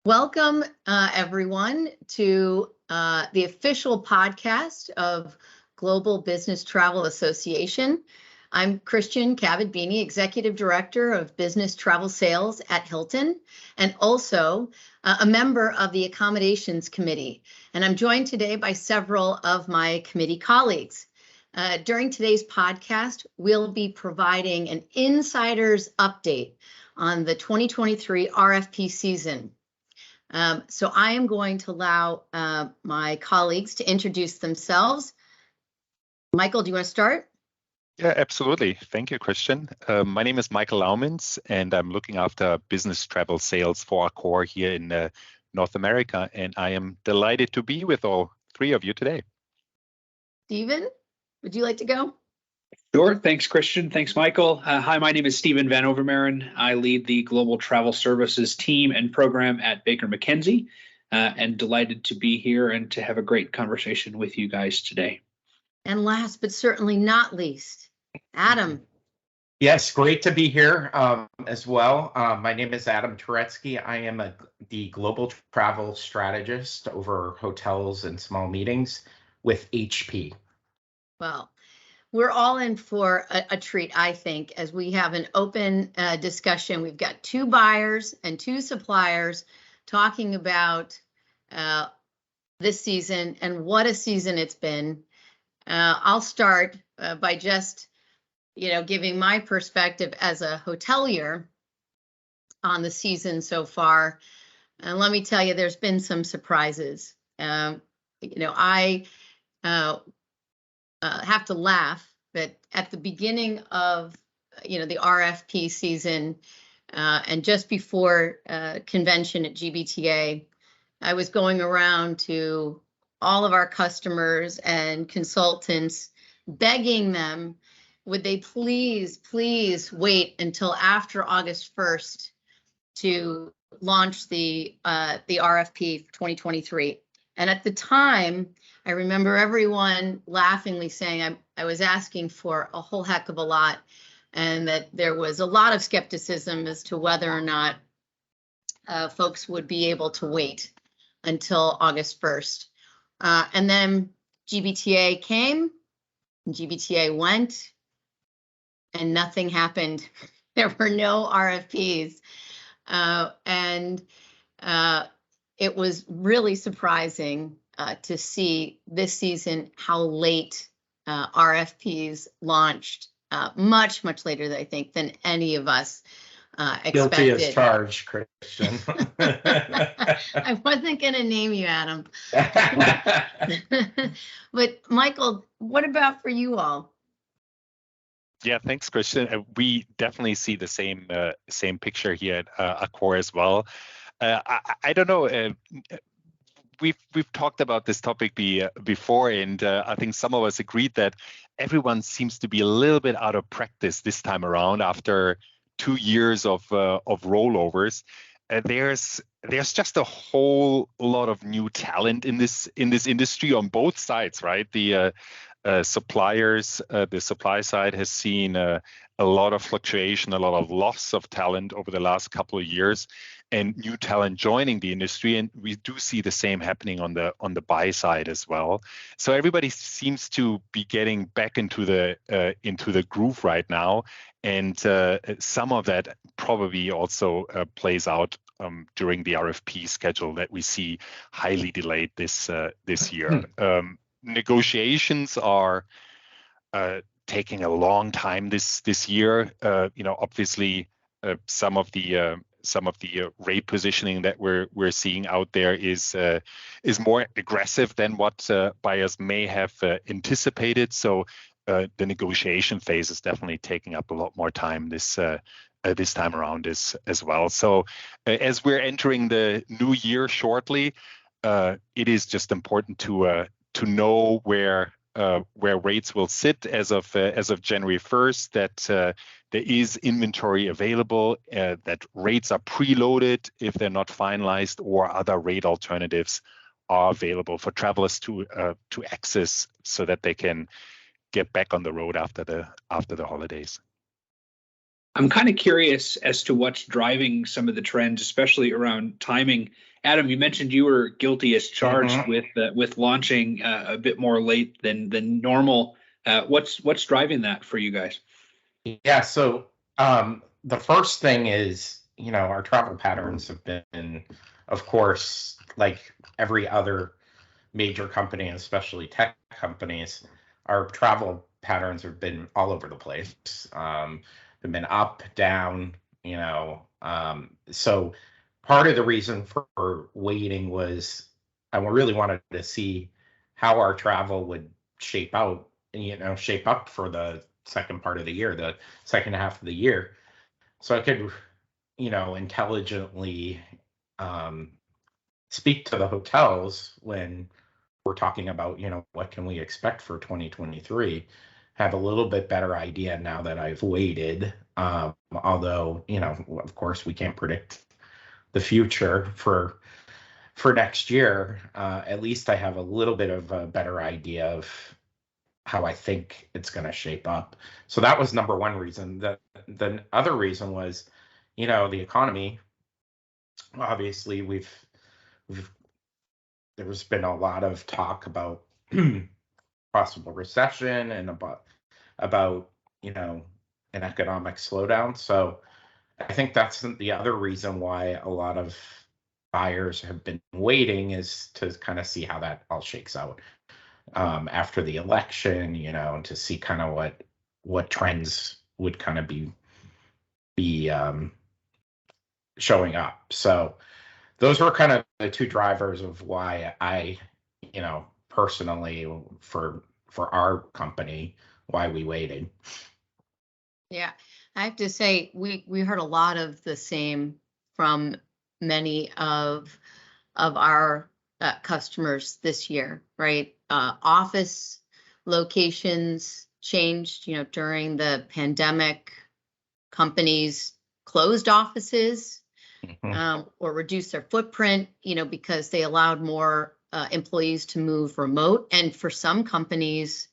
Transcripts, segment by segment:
Welcome, everyone, to the official podcast of Global Business Travel Association. I'm Christiane Cabot Bini, Executive Director of Business Travel Sales at Hilton, and also a member of the Accommodations Committee. And I'm joined today by several of my committee colleagues. During today's podcast, we'll be providing an insider's update on the 2023 RFP season. So I am going to allow my colleagues to introduce themselves. Michael, do you want to start? Yeah, absolutely. Thank you, Christian. My name is Michael Laumanns, and I'm looking after business travel sales for Accor here in North America. And I am delighted to be with all three of you today. Stephen, would you like to go? Sure. Thanks, Christian. Thanks, Michael. Hi, my name is Stephen Van Overmeiren. I lead the Global Travel Services team and program at Baker McKenzie, and delighted to be here and to have a great conversation with you guys today. And last but certainly not least, Adam. Yes, great to be here as well. My name is Adam Turetsky. I am the Global Travel Strategist over hotels and small meetings with HP. Well, we're all in for a treat, I think, as we have an open discussion. We've got two buyers and two suppliers talking about this season and what a season it's been. I'll start by just, giving my perspective as a hotelier on the season so far. And let me tell you, there's been some surprises. I have to laugh, but at the beginning of, the RFP season and just before convention at GBTA, I was going around to all of our customers and consultants, begging them, would they please wait until after August 1st to launch the RFP for 2023. And at the time, I remember everyone laughingly saying I was asking for a whole heck of a lot, and that there was a lot of skepticism as to whether or not folks would be able to wait until August 1st. And then GBTA came, GBTA went, and nothing happened. There were no RFPs. And it was really surprising to see this season how late RFPs launched, much later than I think than any of us expected. Guilty as charged, Christian. I wasn't going to name you, Adam. But Michael, what about for you all? Yeah, thanks, Christian. We definitely see the same picture here at Accor as well. I don't know. We've talked about this topic before, and I think some of us agreed that everyone seems to be a little bit out of practice this time around after 2 years of rollovers. There's just a whole lot of new talent in this industry on both sides, right? The suppliers, the supply side has seen a lot of fluctuation, a lot of loss of talent over the last couple of years, and new talent joining the industry. And we do see the same happening on the buy side as well. So everybody seems to be getting back into the groove right now, and some of that probably also plays out during the RFP schedule that we see highly delayed this year. Negotiations are taking a long time this year. Obviously, some of the rate positioning that we're seeing out there is more aggressive than what buyers may have anticipated. So the negotiation phase is definitely taking up a lot more time this time around as well. So as we're entering the new year shortly, it is just important to know where rates will sit as of January 1st, that there is inventory available, that rates are preloaded if they're not finalized, or other rate alternatives are available for travelers to access so that they can get back on the road after the holidays. I'm kind of curious as to what's driving some of the trends, especially around timing. Adam, you mentioned you were guilty as charged with launching a bit more late than normal. What's driving that for you guys? Yeah, so the first thing is, our travel patterns have been, of course, like every other major company, especially tech companies, our travel patterns have been all over the place. They've been up, down, so part of the reason for waiting was I really wanted to see how our travel would shape out, shape up for the second part of the year, the second half of the year, so I could, intelligently speak to the hotels when we're talking about, what can we expect for 2023, have a little bit better idea now that I've waited. Although, of course, we can't predict the future for next year. At least I have a little bit of a better idea of how I think it's going to shape up. So that was number one reason. The other reason was, the economy. Obviously, there's been a lot of talk about possible recession and about an economic slowdown. So I think that's the other reason why a lot of buyers have been waiting, is to kind of see how that all shakes out after the election, to see kind of what trends would kind of be showing up. So those were kind of the two drivers of why I, personally, for our company, why we waited. Yeah, I have to say we heard a lot of the same from many of our customers this year, right? Office locations changed, during the pandemic. Companies closed offices or reduced their footprint, because they allowed more employees to move remote. And for some companies,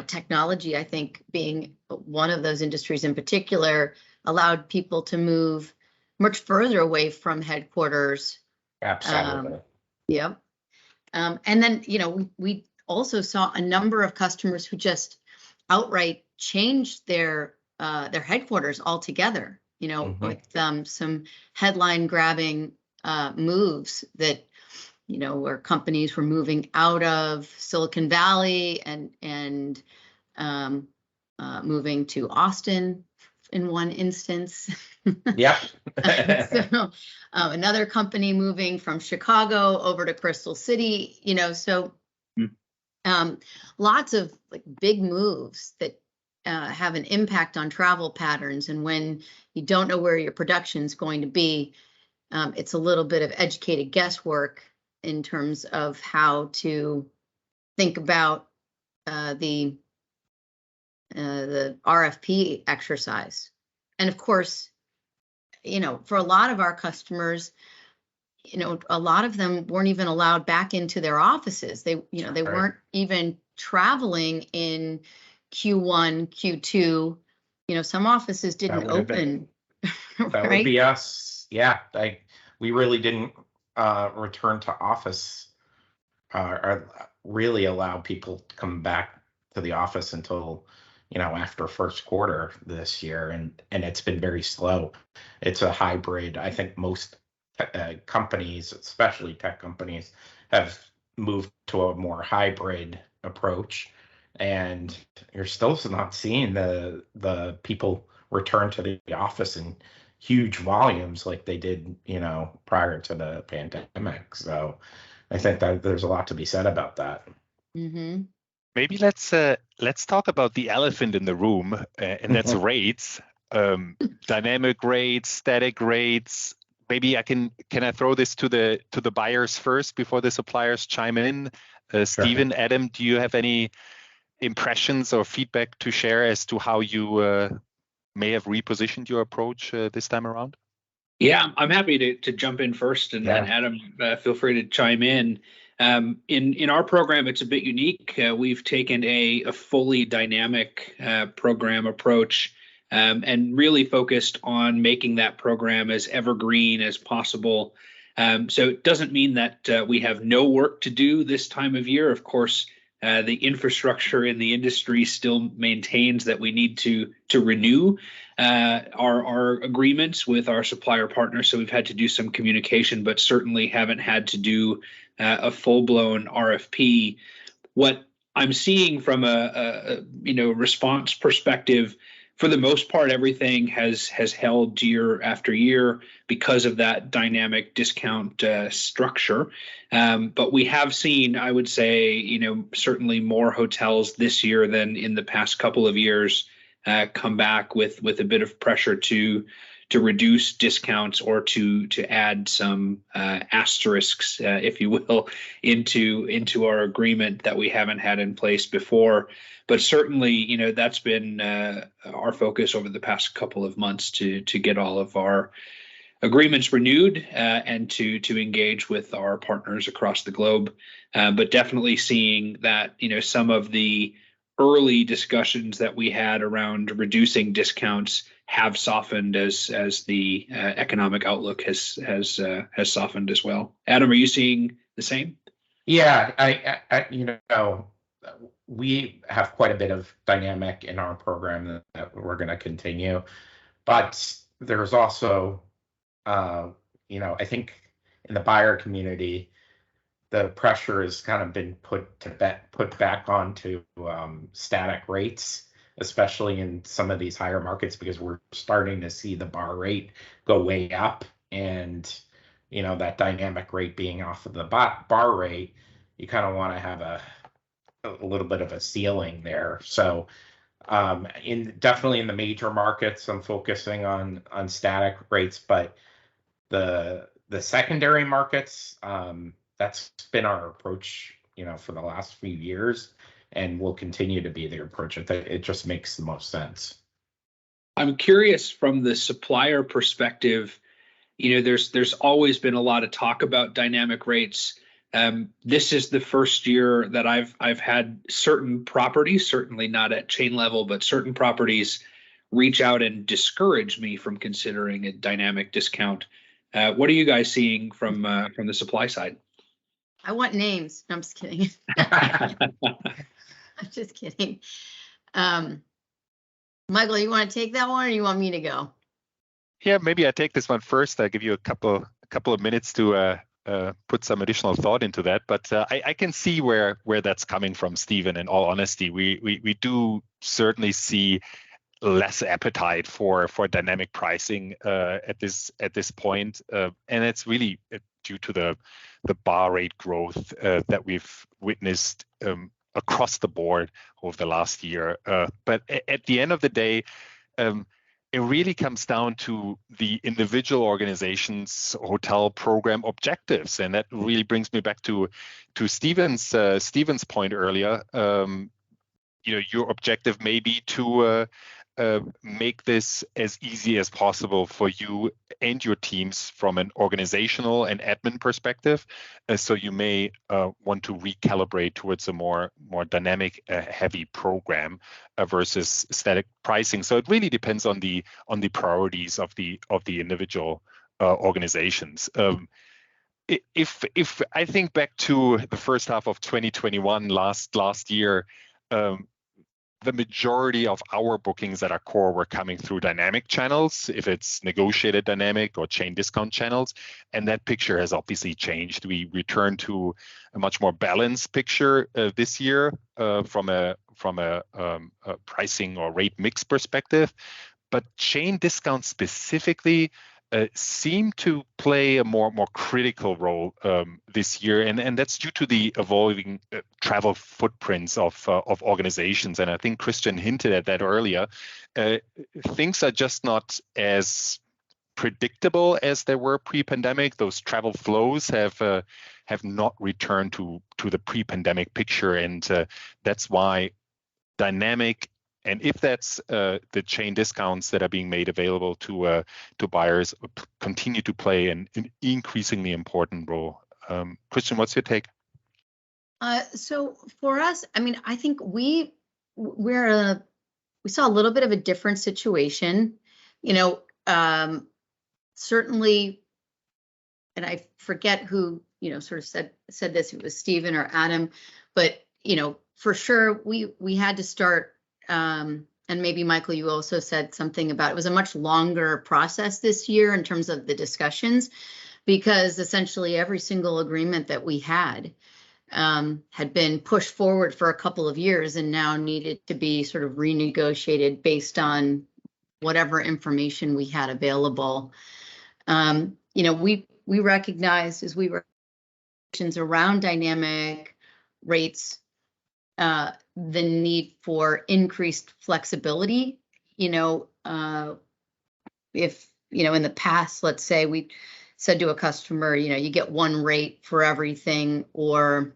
technology, I think, being one of those industries in particular, allowed people to move much further away from headquarters. Absolutely. Yep. And then, we also saw a number of customers who just outright changed their headquarters altogether, with some headline grabbing moves that, where companies were moving out of Silicon Valley and moving to Austin in one instance. Yeah. So another company moving from Chicago over to Crystal City, so lots of like big moves that have an impact on travel patterns. And when you don't know where your production's going to be, it's a little bit of educated guesswork in terms of how to think about the RFP exercise. And of course, for a lot of our customers, a lot of them weren't even allowed back into their offices. They weren't even traveling in Q1, Q2. Some offices didn't open. That would be us. Yeah, we really didn't return to office or really allow people to come back to the office until after first quarter this year, and it's been very slow. It's a hybrid. I think most companies, especially tech companies, have moved to a more hybrid approach, and you're still not seeing the people return to the office in huge volumes like they did, prior to the pandemic. So I think that there's a lot to be said about that. Mm-hmm. Maybe let's talk about the elephant in the room, and that's rates, dynamic rates, static rates. Maybe can I throw this to the buyers first before the suppliers chime in? Stephen, Adam, do you have any impressions or feedback to share as to how you may have repositioned your approach this time around? Yeah, I'm happy to jump in first, and then Adam, feel free to chime in. In our program, it's a bit unique. We've taken a fully dynamic program approach and really focused on making that program as evergreen as possible. So it doesn't mean that we have no work to do this time of year. Of course, the infrastructure in the industry still maintains that we need to renew our agreements with our supplier partners. So we've had to do some communication, but certainly haven't had to do a full-blown RFP. What I'm seeing from a response perspective, for the most part, everything has held year after year because of that dynamic discount structure. But we have seen, I would say, certainly more hotels this year than in the past couple of years come back with a bit of pressure to reduce discounts or to add some asterisks, if you will, into our agreement that we haven't had in place before. But certainly, that's been our focus over the past couple of months to get all of our agreements renewed and to engage with our partners across the globe. But definitely seeing that, some of the early discussions that we had around reducing discounts have softened as the economic outlook has softened as well. Adam, are you seeing the same? Yeah, we have quite a bit of dynamic in our program that we're going to continue, but there's also, I think in the buyer community, the pressure has kind of been put back onto static rates, especially in some of these higher markets, because we're starting to see the bar rate go way up, and that dynamic rate being off of the bar rate, you kind of want to have a little bit of a ceiling there. So definitely in the major markets, I'm focusing on static rates, but the secondary markets, that's been our approach, for the last few years, and will continue to be the approach. It just makes the most sense. I'm curious from the supplier perspective. There's always been a lot of talk about dynamic rates. This is the first year that I've had certain properties, certainly not at chain level, but certain properties reach out and discourage me from considering a dynamic discount. What are you guys seeing from the supply side? I want names. No, I'm just kidding. I'm just kidding. Michael, you want to take that one, or you want me to go? Yeah, maybe I take this one first. I'll give you a couple of minutes to put some additional thought into that. But I can see where that's coming from, Stephen. In all honesty, we do certainly see less appetite for dynamic pricing at this point, and it's really due to the bar rate growth that we've witnessed across the board over the last year. But at the end of the day, it really comes down to the individual organization's hotel program objectives, and that really brings me back to Stephen's point earlier. Your objective may be to make this as easy as possible for you and your teams from an organizational and admin perspective. So you may want to recalibrate towards a more dynamic, heavy program versus static pricing. So it really depends on the priorities of the individual organizations. If I think back to the first half of 2021, last year, the majority of our bookings at Accor were coming through dynamic channels, if it's negotiated dynamic or chain discount channels, and that picture has obviously changed. We returned to a much more balanced picture this year from a pricing or rate mix perspective, but chain discounts specifically seem to play a more critical role this year, and that's due to the evolving travel footprints of organizations. And I think Christian hinted at that earlier. Things are just not as predictable as they were pre-pandemic. Those travel flows have not returned to the pre-pandemic picture, and that's why dynamic. And if that's the chain discounts that are being made available to buyers continue to play an increasingly important role. Christian, what's your take? So for us, I mean, I think we're we saw a little bit of a different situation. Certainly, and I forget who, sort of said this, it was Stephen or Adam, but, for sure, we had to start, and maybe Michael, you also said something about, it was a much longer process this year in terms of the discussions, because essentially every single agreement that we had been pushed forward for a couple of years and now needed to be sort of renegotiated based on whatever information we had available. We recognized as we were around dynamic rates, the need for increased flexibility. If, in the past, let's say we said to a customer, you get one rate for everything, or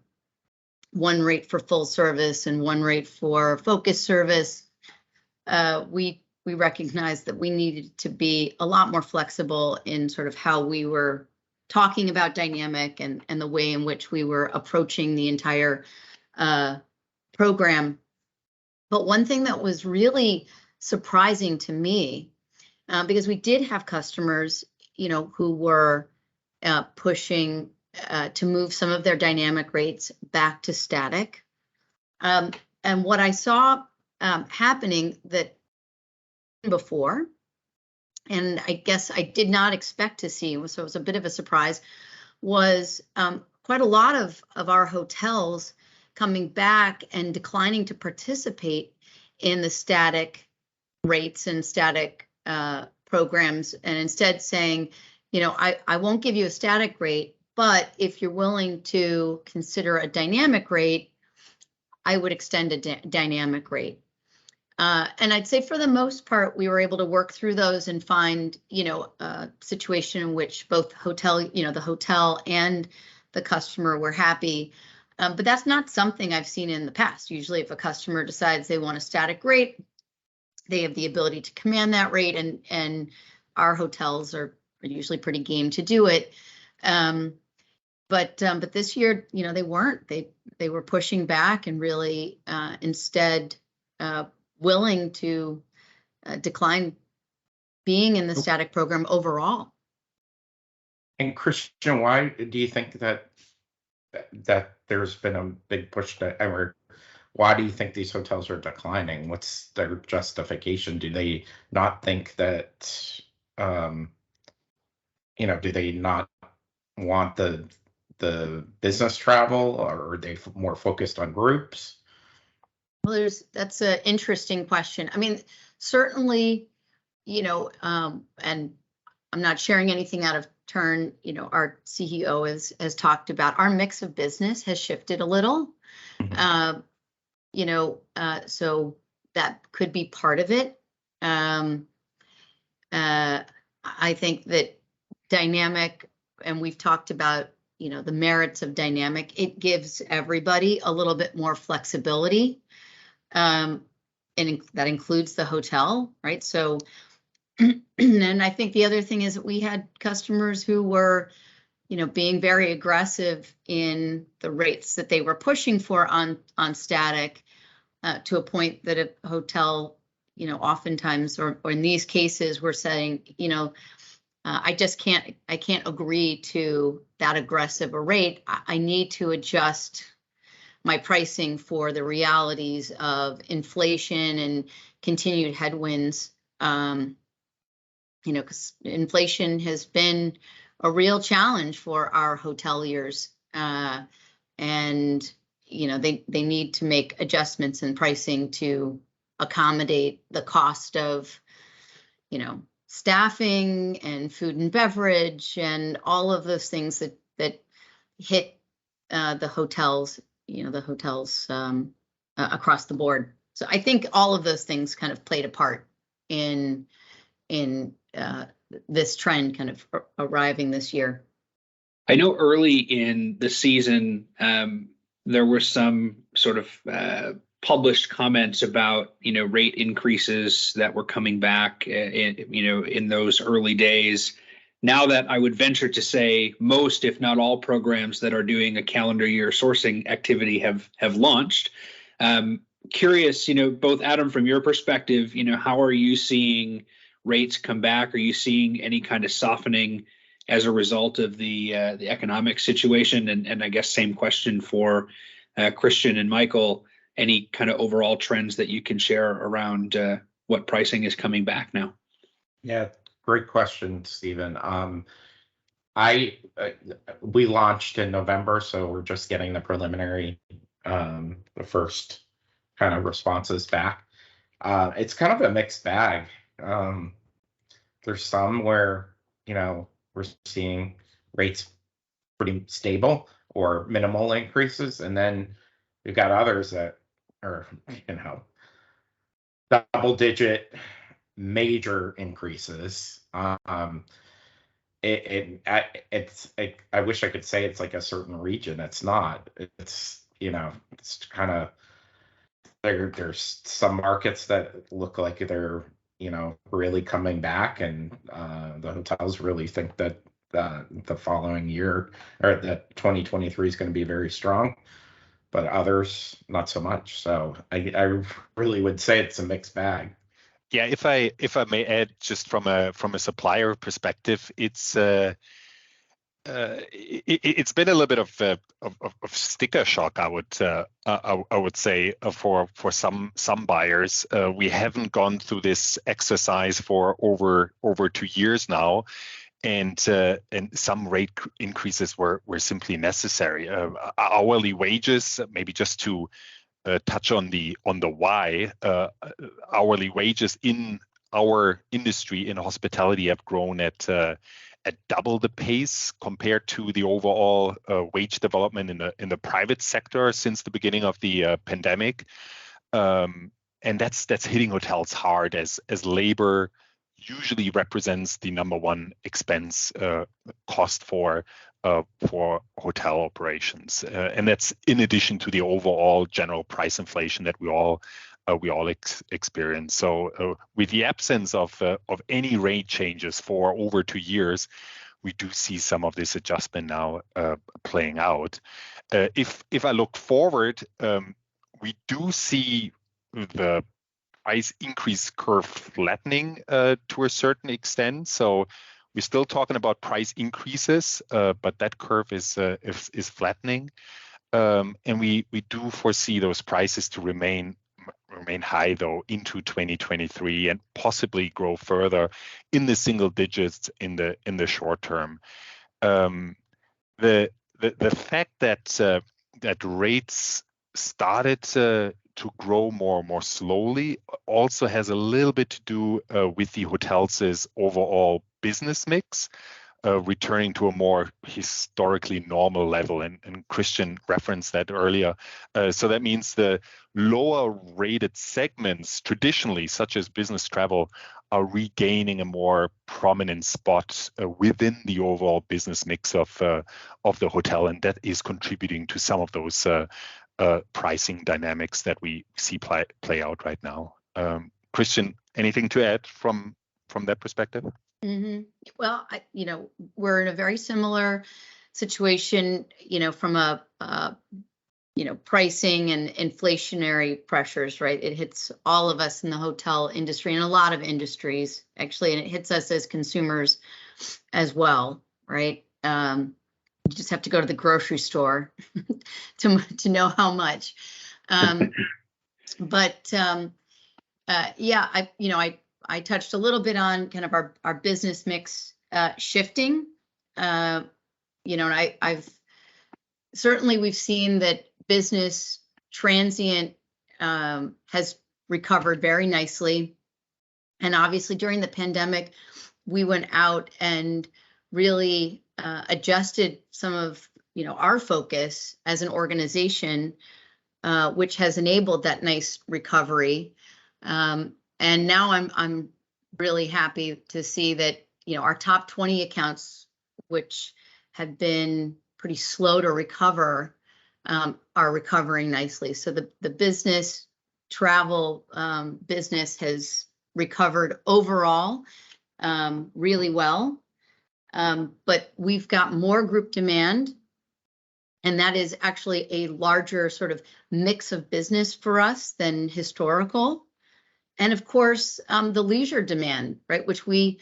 one rate for full service and one rate for focus service. We recognized that we needed to be a lot more flexible in sort of how we were talking about dynamic and the way in which we were approaching the entire program. But one thing that was really surprising to me, because we did have customers, who were pushing to move some of their dynamic rates back to static. And what I saw happening that before, and I guess I did not expect to see, so it was a bit of a surprise, was quite a lot of our hotels coming back and declining to participate in the static rates and static programs, and instead saying, I won't give you a static rate, but if you're willing to consider a dynamic rate, I would extend a dynamic rate. And I'd say for the most part, we were able to work through those and find, a situation in which both the hotel and the customer were happy. But that's not something I've seen in the past. Usually if a customer decides they want a static rate, they have the ability to command that rate, and our hotels are usually pretty game to do it. But this year, they weren't. They were pushing back and really instead willing to decline being in the static program overall. And Christian, why do you think that there's been a big push or why do you think these hotels are declining? What's their justification? Do they not think that, do they not want the business travel, or are they more focused on groups? Well, that's an interesting question. I mean, certainly, and I'm not sharing anything out of turn. Our CEO has talked about our mix of business has shifted a little. Mm-hmm. So that could be part of it. I think that dynamic, and we've talked about, the merits of dynamic, it gives everybody a little bit more flexibility. And that includes the hotel, right? So, and I think the other thing is that we had customers who were, being very aggressive in the rates that they were pushing for on static, to a point that a hotel, oftentimes, or in these cases, we're saying, I can't agree to that aggressive a rate. I need to adjust my pricing for the realities of inflation and continued headwinds. Because inflation has been a real challenge for our hoteliers, and they need to make adjustments in pricing to accommodate the cost of, staffing and food and beverage and all of those things that hit the hotels, across the board. So I think all of those things kind of played a part in this trend kind of arriving this year. I know early in the season, there were some sort of published comments about, rate increases that were coming back in those early days. Now that I would venture to say most, if not all, programs that are doing a calendar year sourcing activity have launched. curious, both Adam, from your perspective, how are you seeing rates come back? Are you seeing any kind of softening as a result of the economic situation? And I guess same question for Christian and Michael. Any kind of overall trends that you can share around what pricing is coming back now? Yeah, great question, Stephen. We launched in November, so we're just getting the preliminary, the first kind of responses back. It's kind of a mixed bag. There's some where, we're seeing rates pretty stable or minimal increases, and then we've got others that are, double-digit major increases. I wish I could say it's like a certain region. It's not. It's it's kind of there's some markets that look like they're really coming back, and the hotels really think that the following year, or that 2023 is going to be very strong, but others not so much. So I really would say it's a mixed bag. Yeah, if I may add, just from a supplier perspective, it's been a little bit of sticker shock, I would say, for some buyers. We haven't gone through this exercise for over 2 years now, and some rate increases were simply necessary. Hourly wages, maybe just to touch on the why, hourly wages in our industry in hospitality have grown at double the pace compared to the overall wage development in the private sector since the beginning of the pandemic, and that's hitting hotels hard, as labor usually represents the number one expense cost for hotel operations, and that's in addition to the overall general price inflation that we all experience. So with the absence of any rate changes for over 2 years, we do see some of this adjustment now playing out. If I look forward, we do see the price increase curve flattening to a certain extent. So we're still talking about price increases, but that curve is flattening, and we do foresee those prices to remain high though into 2023, and possibly grow further in the single digits in the short term. The fact that rates started to grow more slowly also has a little bit to do with the hotels' overall business mix returning to a more historically normal level, and Christian referenced that earlier. So that means the lower rated segments traditionally, such as business travel, are regaining a more prominent spot within the overall business mix of the hotel, and that is contributing to some of those pricing dynamics that we see play out right now. Christian, anything to add from that perspective? Mm-hmm. Well, we're in a very similar situation, from a pricing and inflationary pressures, right? It hits all of us in the hotel industry and a lot of industries, actually, and it hits us as consumers as well, right? You just have to go to the grocery store to know how much. I touched a little bit on kind of our business mix shifting, and I've certainly, we've seen that business transient has recovered very nicely, and obviously during the pandemic, we went out and really adjusted some of our focus as an organization, which has enabled that nice recovery. And now I'm really happy to see that, our top 20 accounts, which have been pretty slow to recover, are recovering nicely. So the business travel business has recovered overall really well. But we've got more group demand And that is actually a larger sort of mix of business for us than historical. And of course, the leisure demand, right, which we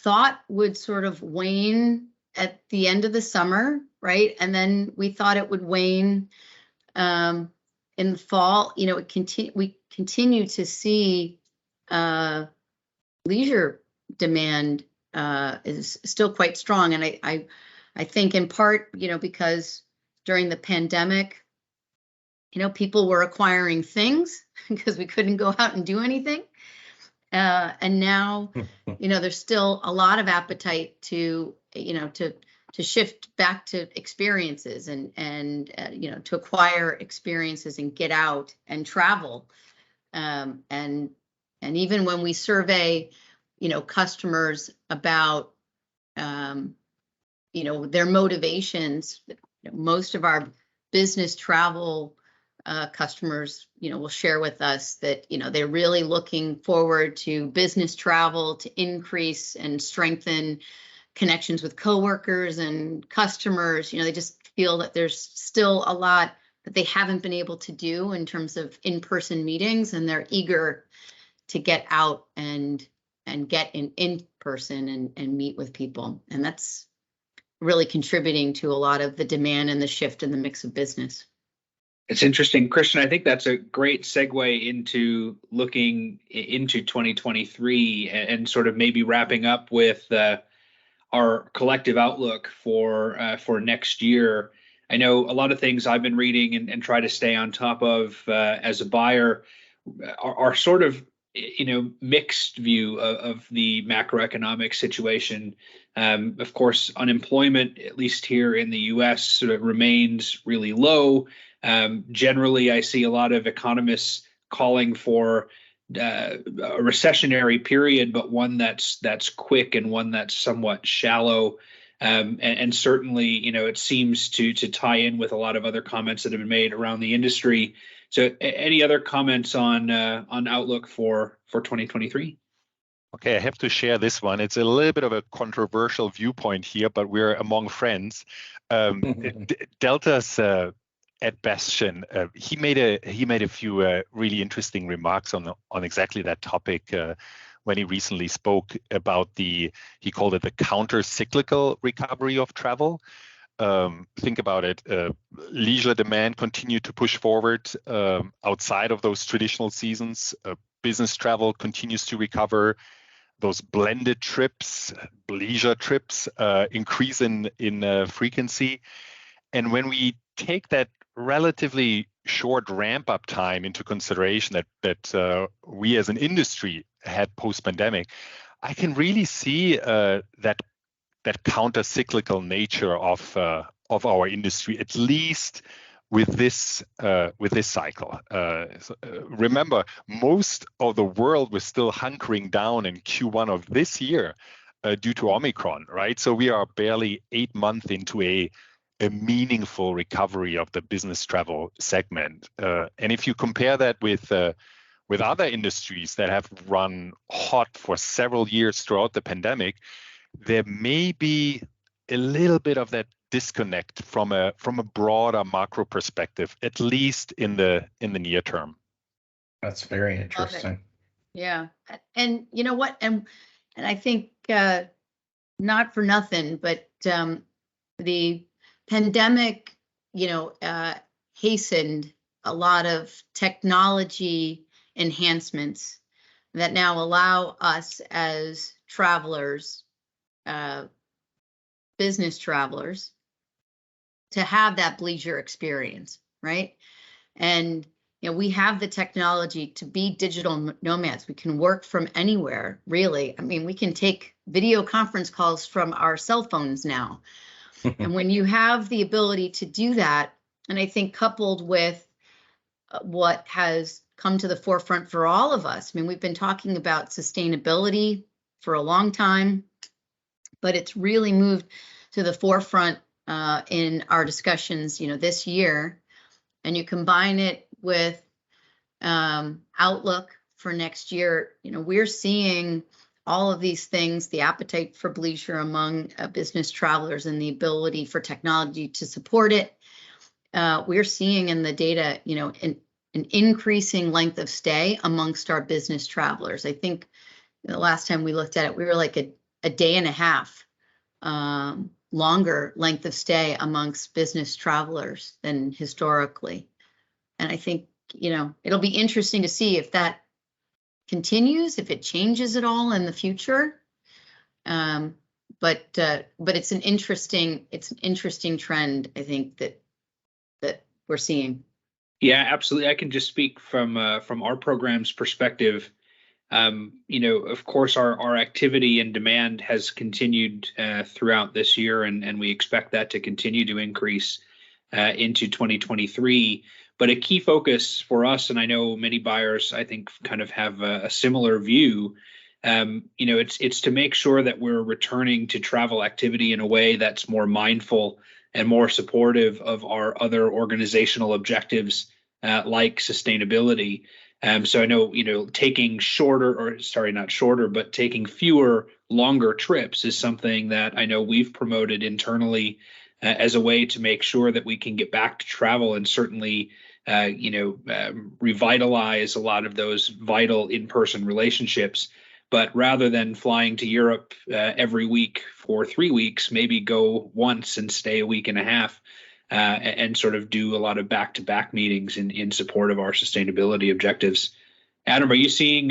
thought would sort of wane at the end of the summer, right? And then we thought it would wane in the fall. You know, we continue to see leisure demand is still quite strong. And I think in part, you know, because during the pandemic, you know, people were acquiring things because we couldn't go out and do anything. And now, you know, there's still a lot of appetite to, you know, to shift back to experiences and you know, to acquire experiences and get out and travel. And even when we survey, you know, customers about, you know, their motivations, most of our business travel customers, you know, will share with us that, you know, they're really looking forward to business travel to increase and strengthen connections with coworkers and customers. You know, they just feel that there's still a lot that they haven't been able to do in terms of in-person meetings, and they're eager to get out and get in person and meet with people. And that's really contributing to a lot of the demand and the shift in the mix of business. It's interesting, Christian. I think that's a great segue into looking into 2023 and sort of maybe wrapping up with our collective outlook for next year. I know a lot of things I've been reading and try to stay on top of as a buyer are sort of, you know, mixed view of the macroeconomic situation. Of course, unemployment, at least here in the U.S., sort of remains really low. Generally, I see a lot of economists calling for a recessionary period, but one that's quick and one that's somewhat shallow. And certainly, you know, it seems to tie in with a lot of other comments that have been made around the industry. So, any other comments on outlook for 2023? Okay, I have to share this one. It's a little bit of a controversial viewpoint here, but we're among friends. Delta's Ed Bastian, he made a few really interesting remarks on exactly that topic when he recently spoke about he called it the counter-cyclical recovery of travel. Think about it. Leisure demand continued to push forward outside of those traditional seasons. Business travel continues to recover. Those blended trips, leisure trips, increase in frequency. And when we take that relatively short ramp-up time into consideration that we as an industry had post-pandemic, I can really see that counter-cyclical nature of our industry, at least with this cycle. Remember, most of the world was still hunkering down in Q1 of this year due to Omicron, right? So we are barely 8 months into a meaningful recovery of the business travel segment. And if you compare that with other industries that have run hot for several years throughout the pandemic, there may be a little bit of that disconnect from a broader macro perspective, at least in the near term. That's very interesting. Yeah, and you know what, and I think not for nothing, but the pandemic, you know, hastened a lot of technology enhancements that now allow us as travelers, business travelers, to have that leisure experience, right? And you know, we have the technology to be digital nomads. We can work from anywhere, really. I mean, we can take video conference calls from our cell phones now. And when you have the ability to do that, and I think coupled with what has come to the forefront for all of us, I mean, we've been talking about sustainability for a long time, but it's really moved to the forefront in our discussions, you know, this year. And you combine it with outlook for next year, you know, we're seeing all of these things, the appetite for leisure among business travelers and the ability for technology to support it. we're seeing in the data, an increasing length of stay amongst our business travelers. I think the last time we looked at it, we were like a day and a half longer length of stay amongst business travelers than historically. And I think, it'll be interesting to see if that continues, if it changes at all in the future. But it's an interesting trend, I think, that we're seeing. Yeah, absolutely. I can just speak from our program's perspective. Of course, our activity and demand has continued throughout this year, and we expect that to continue to increase into 2023. But a key focus for us, and I know many buyers, I think, kind of have a similar view. It's to make sure that we're returning to travel activity in a way that's more mindful and more supportive of our other organizational objectives, like sustainability. So I know, taking taking fewer, longer trips is something that I know we've promoted internally as a way to make sure that we can get back to travel and certainly, revitalize a lot of those vital in-person relationships. But rather than flying to Europe every week for 3 weeks, maybe go once and stay a week and a half, and sort of do a lot of back-to-back meetings in support of our sustainability objectives. Adam, are you seeing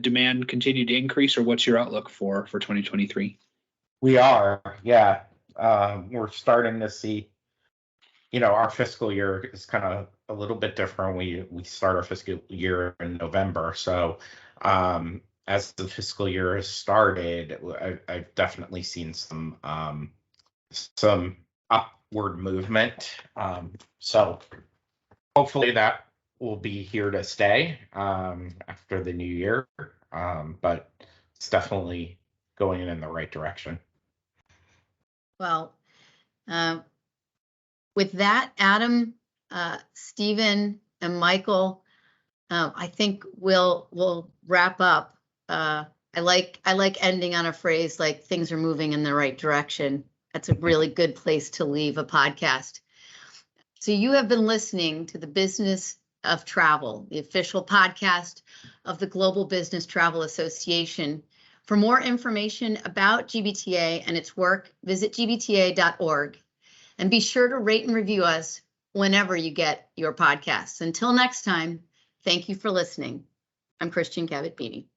demand continue to increase, or what's your outlook for 2023? We are, yeah. We're starting to see, our fiscal year is kind of a little bit different. We start our fiscal year in November. So as the fiscal year has started, I've definitely seen some upward movement. So hopefully that will be here to stay after the new year. But it's definitely going in the right direction. Well, with that, Adam, Stephen, and Michael, I think we'll wrap up. I like ending on a phrase like "things are moving in the right direction." That's a really good place to leave a podcast. So you have been listening to the Business of Travel, the official podcast of the Global Business Travel Association. For more information about GBTA and its work, visit gbta.org. And be sure to rate and review us whenever you get your podcasts. Until next time, thank you for listening. I'm Christiane Cabot Bini.